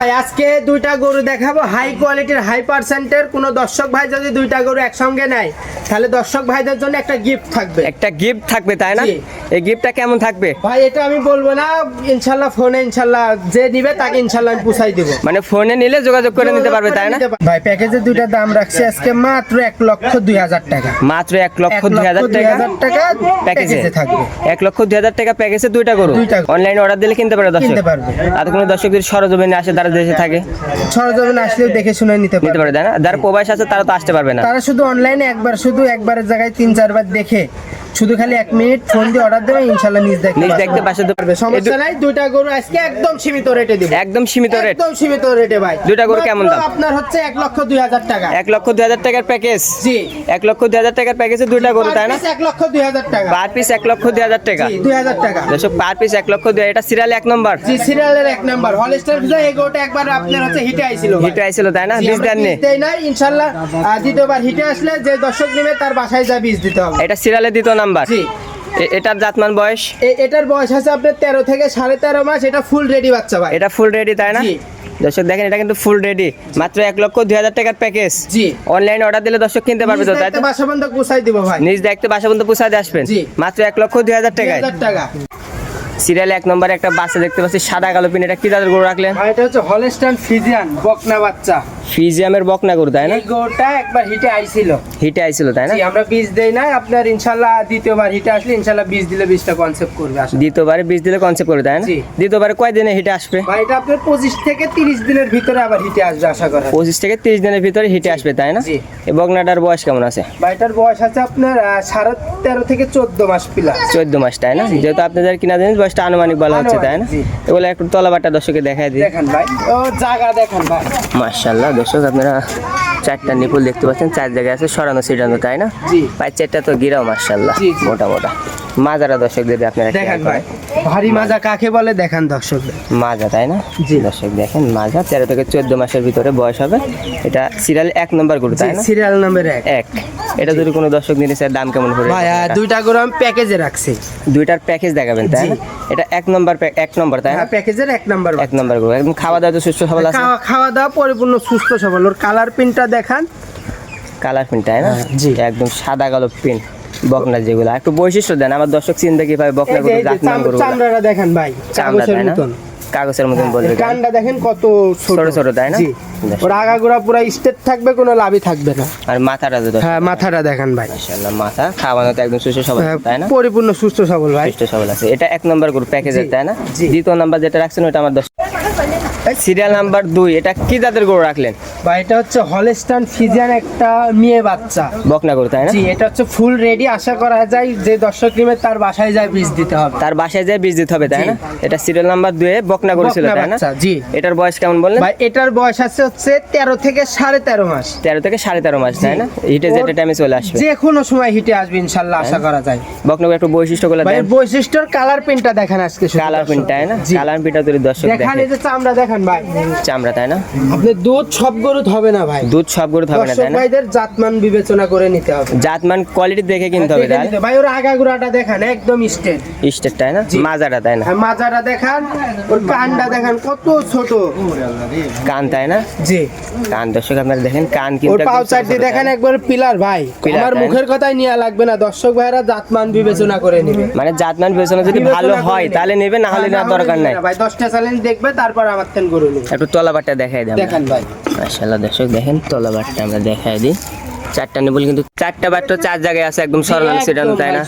আজকে দুইটা গরু দেখাবো হাই কোয়ালিটির হাই পার্সেন্টের। কোন দর্শক ভাই যদি দুইটা গরু একসঙ্গে নেয় তাহলে দর্শক ভাইদের জন্য একটা গিফট থাকবে। একটা গিফট থাকবে তাই না? এই গিফটটা কেমন থাকবে ভাই? এটা আমি বলবো না, ইনশাল্লাহ ফোনে ইনশাল্লাহ যে নিবে তাকে ইনশাল্লাহ আমি পুষাই দিব। মানে ফোনে নিলে যোগাযোগ করে নিতে পারবে তাই না? ভাই প্যাকেজের দুইটা দাম রাখছি আজকে মাত্র 1,02,000 টাকা। মাত্র 1,02,000 টাকা প্যাকেজে থাকবে। 1,02,000 টাকা প্যাকেজে দুইটা গরু অনলাইনে অর্ডার দিলে কিনতে পারবে দর্শক। আর কোনো দর্শক যদি সরজমিনে আসে তারা দেশে থাকে, সরজমিনে আসলে দেখে শুনে নিতে পারে তাই না? যারা প্রবাস আছে তারা তো আসতে পারবে না, তারা শুধু অনলাইনে একবারের জায়গায় 3-4 বার দেখে শুধু খালি 1 মিনিট ফোন দিয়ে অর্ডার দেবে, ইনশাআল্লাহ নিজ দেখতে বাসাতে পারবে। সমস্যা নাই। দুইটা গরু আজকে একদম সীমিত রেটে দিব। একদম সীমিত রেট, একদম সীমিত রেটে ভাই। দুইটা গরু কেমন দাম? আপনার হচ্ছে 1,02,000 টাকা। 1,02,000 টাকার প্যাকেজ। জি, 1,02,000 টাকার প্যাকেজে দুইটা গরু তাই না? 1,02,000 টাকা পার পিস 1,02,000 টাকা। জি, 2,000 টাকা। দর্শক পার পিস 1,02,000। এটা সিরিয়াল 1 নম্বর। জি, সিরিয়ালের 1 নাম্বার হলস্টার ফ্রিজিয়ান। এই গরুটা একবার আপনার হচ্ছে হিটে আইছিল। হিটে আইছিল তাই না? বীজ দেন নি? দেই না, ইনশাআল্লাহ দ্বিতীয়বার হিটে আসলে যে দর্শক নেবে তার বাসায় যা বীজ দিতে হবে। এটা সিরিয়ালের 2 নাম্বার। জি। এটার জাতমান বয়স? এটার বয়স আছে আপনার 13 থেকে 13.5 মাস। এটা ফুল রেডি বাচ্চা ভাই। এটা ফুল রেডি তাই না? দর্শক দেখেন এটা কিন্তু ফুল রেডি। মাত্র 1,02,000 টাকার প্যাকেজ। জি, অনলাইনে অর্ডার দিলে দর্শক কিনতে পারবে তো তাই তো? বাসা পর্যন্ত পৌঁছাই দিব ভাই। নিজ দেখতে বাসা পর্যন্ত পৌঁছাতে আসবেন মাত্র 1,02,000 টাকায়। সিরিয়ালে 1 নম্বরে একটা বাচ্চা দেখতে পাচ্ছি সাদা কালো পিন। এটা কি জাতের গরু রাখলেন? এটা হচ্ছে হলস্টাইন ফ্রিজিয়ান বকনা বাচ্চা। ফ্রিজিয়ামের বকনা গরু তাই না? এই গরুটা একবার হিটে আইছিল। হিটে আইছিল তাই না? জি, আমরা বীজ দেই না। আপনার ইনশাআল্লাহ দ্বিতীয়বার হিটে আসলে ইনশাআল্লাহ বীজ দিলে বীজটা কনসেপ্ট করবে। দ্বিতীয়বারে বীজ দিলে কনসেপ্ট করবে তাই না? দ্বিতীয়বারে কয় দিনে হিটে আসবে? ভাই এটা আপনার 25 থেকে 30 দিনের ভিতরে আবার হিটে আসবে আশা করা। 25 থেকে 30 দিনের ভিতরে হিটে আসবে তাই না? এই বকনাটার বয়স কেমন আছে? ভাই এটার বয়স আছে আপনার 13.5 থেকে 14 মাস প্লাস। 14 মাস তাই না? যেহেতু আপনাদের কিনা জিনিস বয়সটা আনুমানিক বলা হচ্ছে তাই না? এগুলো একটু তলাবারটা দর্শকে দেখাই দিই। দেখেন ভাই, ও জায়গা দেখেন ভাই। মাশাআল্লাহ দর্শক আপনারা 4টা নিপুল দেখতে পাচ্ছেন, 4 জায়গায় আছে সরানো সিটানো তাই না? জি। পাঁচ 4টা তো গিরাও মাশাআল্লাহ মোটা মোটা মাজারা দর্শক দেবে আপনারা দেখেন ভাই। ভারী মাজা কাকে বলে দেখেন দর্শক। মাজা তাই না? জি দর্শক দেখেন মাজা 13 থেকে 14 মাসের ভিতরে বয়স হবে। এটা সিরিয়াল 1 নম্বর গরু তাই না? Serial number 1। এটা যদি কোনো দর্শক নিতে চায় দাম কেমন পড়বে? ভাই দুইটা গরু আমি প্যাকেজে রাখছি। দুইটার প্যাকেজ দেখাবেন তাই না? এটা 1 নম্বর তাই না? প্যাকেজের 1 নম্বর। 1 নম্বর গরু একদম খাওয়া দাওয়া তো সুস্থ সবল আছে? খাওয়া দাওয়া পরিপূর্ণ সুস্থ সবল। ওর কালার প্রিন্টটা দেখান। কালার প্রিন্ট তাই না? জি, একদম সাদা কালো প্রিন্ট বকনা যেগুলো। একটু বৈশিষ্ট্য দেন আমার দর্শক চিনতে কিভাবে বকনা গরু জাতমান গরু। চামড়াটা দেখেন ভাই, কাগজের মতন। কাগজের মতন বলবে। কানটা দেখেন কত ছোট ছোট তাই না? ওর আগাগোড়া পুরো স্ট্রেট থাকবে, কোনো লাভই থাকবে না। আর মাথাটা তো হ্যাঁ, মাথাটা দেখেন ভাই। মাশাআল্লাহ মাথা খাওয়ানো তো একদম সুস্থ সবল তাই না? পরিপূর্ণ সুস্থ সবল ভাই। সুস্থ সবল আছে। এটা 1 নম্বর গরু প্যাকেজের তাই না? দ্বিতীয় নাম্বার যেটা রাখছেন ওটা আমার সিরিয়াল নাম্বার 2। এটা কি জাতের গরু রাখলেন? ভাই এটা হচ্ছে হলস্টাইন ফ্রিজিয়ান একটা মেয়ে বাচ্চা বকনা গরু তাই না? জি, এটা হচ্ছে ফুল রেডি। আশা করা যায় যে দর্শক নিবে তার বাসায় যায় বীজ দিতে হবে। তার বাসায় যায় বীজ দিতে হবে তাই না? এটা সিরিয়াল নাম্বার 2 এ বকনা গরু ছিল তাই না? জি। এটার বয়স কেমন বললেন? ভাই এটার বয়স আছে হচ্ছে 13 থেকে 13.5 মাস। 13 থেকে 13.5 মাস তাই না? হিটে যেটা টাইমে চলে আসবে। যে কোনো সময় হিটে আসবে ইনশাআল্লাহ আশা করা যায়। বকনা গরু একটু বৈশিষ্ট্যগুলো ভাই দেন। বৈশিষ্ট্যর কালার প্রিন্টটা দেখেন আজকে শুধু। কালার প্রিন্ট তাই না? কালার প্রিন্টটা যদি দর্শক দেখেন, এই যে চামড়া দেখেন ভাই। চামড়া তাই না? আপনি দুধ সব গরু হবে না ভাই। দুধ সব গরু হবে না তাই না? ভাইদের জাতমান বিবেচনা করে নিতে হবে। জাতমান কোয়ালিটি দেখে কিনতে হবে তাই না? ভাই ওর আগাগোড়াটা দেখেন একদম স্ট্রেট। স্টেট তাই না? মাজাটা তাই না? মাজাটা দেখেন, ওর কানটা দেখেন কত ছোট। কান তাই না? জি। কান দর্শক আপনারা দেখেন কান কিন্তু ওর পাও চারটি দেখেন একবার পিলার ভাই। আমার মুখের কথাই নিয়ে লাগবে না, দর্শক ভাইরা জাতমান বিবেচনা করে নেবে। মানে জাতমান বিবেচনা যদি ভালো হয় তাহলে নেবে, না হলে নেওয়ার দরকার নাই। ভাই 10টা চ্যালেঞ্জ দেখবে তারপর আমার তেন গরু নেবে। একটু তলাবারটা দেখাই দেন। দেখেন ভাই। মাশাআল্লাহ দর্শক দেখেন তলাবারটা আমরা দেখাই দিই। 4টা নিবল কিন্তু 4টা বাট্টো 4 জায়গায় আছে একদম সরানো সিটানো তাই না?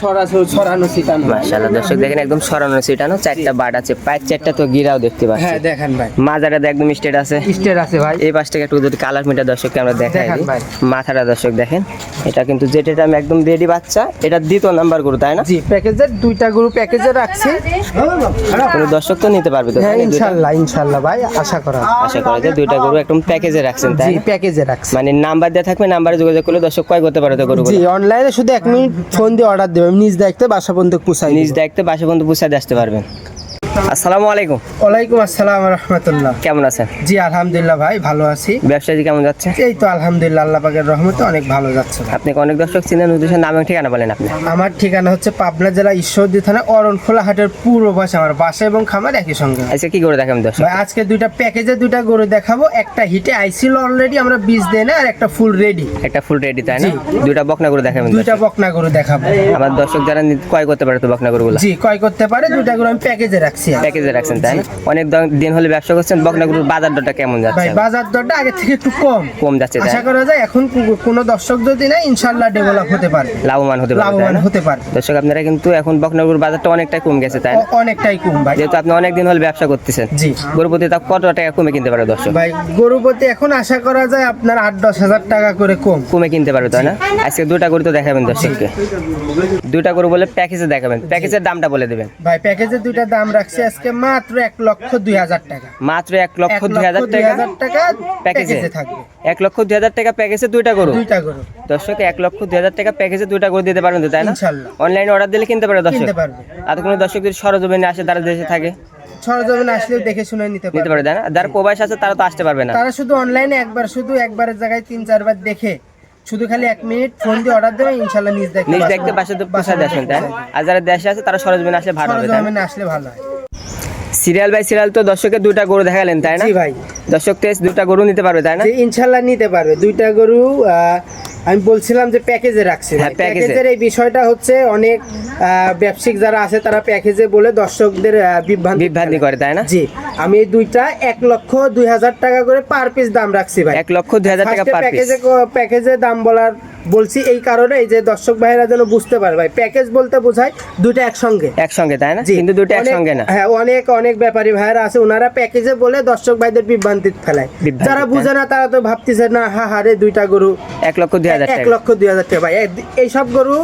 সরানো সিটানো। মাশাআল্লাহ দর্শক দেখেন একদম সরানো সিটানো 4টা বাট আছে। পাঁচ 4টা তো গিরাও দেখতে পাচ্ছেন। হ্যাঁ দেখেন ভাই। মাজাটা একদম স্ট্রেট আছে। স্ট্রেট আছে ভাই। এই পাশ থেকে একটু যদি কালার মিটা দর্শককে আমরা দেখাই দিই। মাথাটা দর্শক দেখেন, এটা কিন্তু যেটা আমি একদম রেডি বাচ্চা। এটা দ্বিতীয় নাম্বার গরু তাই না? জি, প্যাকেজের দুইটা গরু প্যাকেজে রাখছি। কোনো দর্শক তো নিতে পারবে তো? হ্যাঁ ইনশাআল্লাহ ভাই আশা করা যে দুইটা গরু একদম প্যাকেজে রাখছেন তাই না? জি, প্যাকেজে রাখছি। মানে নাম্বার দেওয়া থাকবে, নাম্বারে যোগাযোগ করলে দর্শক কয় করতে পারে তো গরু? জি, অনলাইনে শুধু 1 মিনিট ফোন দিয়ে অর্ডার দেবেন, নিজ দায়িত্বে বাসা পর্যন্ত পৌঁছাই। নিজ দায়িত্বে বাসা পর্যন্ত পৌঁছাতে আসতে পারবেন। আসসালামু আলাইকুম। ওয়ালাইকুম আসসালাম রহমতুল্লাহ। কেমন আছেন? জি আলহামদুলিল্লাহ ভাই ভালো আছি। ব্যবসা জি কেমন যাচ্ছে? এই তো আলহামদুলিল্লাহ আল্লাহ পাকের রহমতে অনেক ভালো যাচ্ছে ভাই। আপনি অনেক দর্শক চিনেন, উদ্দেশ্যের নাম এবং ঠিকানা বলেন আপনি। আমার ঠিকানা হচ্ছে পাবনা জেলা ঈশ্বরদী থানা অরণখোলা হাটের পূর্ব পাশে আমার বাসা এবং খামার একই সঙ্গে। আজকে কি করে দেখাবেন দর্শক? ভাই আজকে দুইটা প্যাকেজে দুইটা গরু দেখাবো, একটা হিটে আইছিল অলরেডি আমরা বীজ দেই না, আর একটা ফুল রেডি। একটা ফুল রেডি তাই না? জি। দুইটা বকনা করে দেখাবেন দুইটা দর্শক। বকনা গরু দেখাবো। আমার দর্শক যারা ক্রয় করতে পারে তো বকনা গরুগুলো জি ক্রয় করতে পারে, দুইটা গরু আমি প্যাকেজে রাখছি। প্যাকেজে রাখছেন তাই না? অনেক দিন হলে ব্যবসা করছেন, বকনা গরুর বাজার দরটা কেমন ভাই যাচ্ছে? বাজার দরটা আগে থেকে একটু কম যাচ্ছে তাই? আশা করা যায় এখন কোনো দর্শক যদি না ইনশাআল্লাহ ডেভেলপ হতে পারে, লাভবান হতে পারে তাই লাভবান না? হতে পারে। দর্শক আপনারা কিন্তু এখন বকনা গরুর বাজারটা অনেকটাই কম গেছে তাই না? অনেকটাই কম ভাই। যেহেতু আপনি অনেক দিন হলে ব্যবসা করতেছেন, জি। গরু প্রতি তা কত টাকা কমে কিনতে পারে দর্শক? ভাই গরু প্রতি এখন আশা করা যায় আপনার 8-10 হাজার টাকা করে কমে কিনতে পারবে তাই না? আজকে দুটা গরু তো দেখাবেন দর্শককে। দুটা গরু বলে প্যাকেজে দেখাবেন, প্যাকেজের দামটা বলে দেবেন। ভাই প্যাকেজে দুইটা দাম রাখছি আজকে মাত্র 1,02,000 টাকা। মাত্র 1,02,000 টাকা প্যাকেজে থাকবে। 1,02,000 টাকা প্যাকেজে দুইটা গরু। দুইটা গরু দর্শক 1,02,000 টাকা প্যাকেজে দুইটা গরু দিতে পারবেন তো তাই না? ইনশাআল্লাহ। অনলাইনে অর্ডার দিলে কিনতে পারে দর্শক? কিনতে পারবে। আর কোনো দর্শক যদি সরজমিনে আসে, তারা দেশে থাকে, সরজমিনে আসলে দেখে শুনে নিতে নিতে পারবে। পারে তাই না? যারা প্রবাস আছে তারা তো আসতে পারবে না। তারা শুধু অনলাইনে একবারের জায়গায় 3-4 বার দেখে শুধু খালি 1 মিনিট ফোন দিয়ে অর্ডার দেবে, ইনশাআল্লাহ নিজ দেখতে বাসা তো পৌঁছে আসবেন তাই না? আর যারা দেশে আছে তারা সরজমিনে আসলে ভালো হবে তাই না? সরজমিনে আসলে ভালো হয়। সিরিয়াল বাই সিরিয়াল তো দর্শকের দুইটা গরু দেখালেন তাই না? জি ভাই। দর্শক তো দুইটা গরু নিতে পারবে তাই না? যে ইনশাআল্লাহ নিতে পারবে দুইটা গরু। আমি বলছিলাম যে প্যাকেজে রাখছি। হ্যাঁ, প্যাকেজে। প্যাকেজের এই বিষয়টা হচ্ছে অনেক ব্যবসায়িক যারা আছে তারা প্যাকেজে বলে দর্শকদের বিভ্রান্তি করে তাই না? জি আমি এই দুইটা 1,02,000 টাকা করে পার পিস দাম রাখছি ভাই। 1,02,000 টাকা পার পিস। প্যাকেজে দাম বলছি এই কারণে যে দর্শক ভাইরা যেন বুঝতে পারে ভাই, প্যাকেজ বলতে বোঝায় দুটো একসঙ্গে তাই না? জি। কিন্তু দুটো অনেক- একসঙ্গে না। হ্যাঁ অনেক ব্যাপারী ভাইরা আছে, ওনারা প্যাকেজে বলে দর্শক ভাইদের বিভ্রান্তি ফেলায়। বিভ্রান্তি যারা ফেলায়। বুঝে না তারা তো ভাবতেছে না হারে দুইটা গরু 1,02,000 টাকা। 1,02,000 টাকা ভাই। এইসব গরু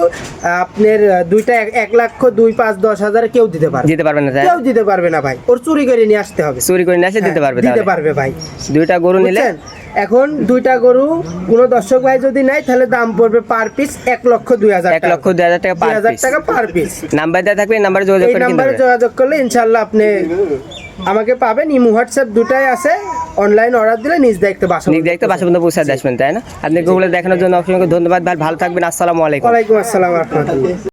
আপনার দুইটা 1,02,5,10,000 কেউ দিতে পারবে দিতে পারবেন না তাই না? কেউ দিতে পারবে না ভাই, ওর চুরি করে নিয়ে আসতে হবে। চুরি করে নিয়ে এসে দিতে পারবে দিতে তাহলে? পারবে ভাই। দুইটা গরু নিলে বুঝছেন? এখন দুইটা গরু কোনো দর্শক ভাই যদি নেয় তাহলে দাম পড়বে পার পিস 1,02,000 টাকা। 1,02,000 টাকা পার 2,000 পিস। টাকা পার পিস। নাম্বার দেওয়া থাকবে, এই নাম্বারে যোগাযোগ এই করে কিনতে নাম্বারে পারবেন। যোগাযোগ করলে ইনশাআল্লাহ আপনি আমাকে পাবেন। ইমো হোয়াটসঅ্যাপ দুটাই আছে, অনলাইন অর্ডার দিলে নিজ দায়িত্বে বাসা দেখতে বাসা পর্যন্ত পৌঁছে আসবেন তাই না? আপনি গুগলে দেখানোর জন্য অসংখ্য ধন্যবাদ ভাই, ভালো থাকবেন। আসসালামু আলাইকুম। ওয়ালাইকুম আসসালাম ওয়া রাহমাতুল্লাহ।